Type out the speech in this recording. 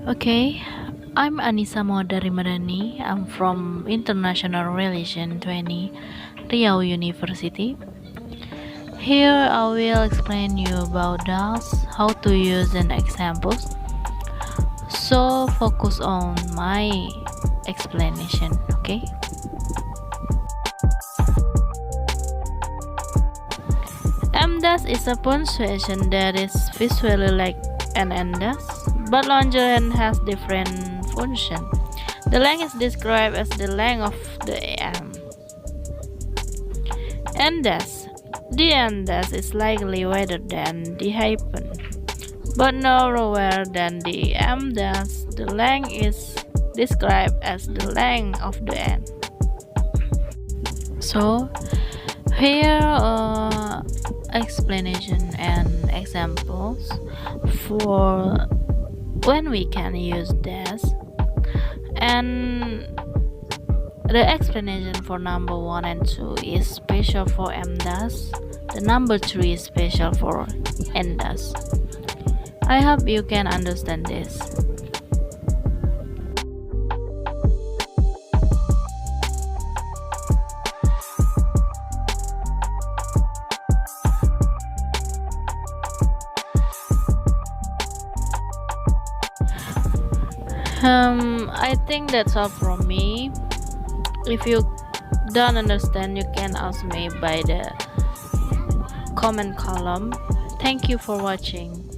Okay, I'm Annisa Rhimadani. I'm from International Relation 20, Riau University. Here I will explain you about DAS, how to use and examples. So focus on my explanation, okay? MDAS is a punctuation that is visually like an NDAS, but longer and has different function. The length is described as the length of the AM. NDAS. The NDAS is slightly wider than the hyphen, but narrower than the MDAS. The length is described as the length of the N. So, here are explanation and examples for when we can use dash, and the explanation for number 1 and 2 is special for M dash. The number 3 is special for N dash. I hope you can understand this. I think that's all from me. If you don't understand, you can ask me by the comment column. Thank you for watching.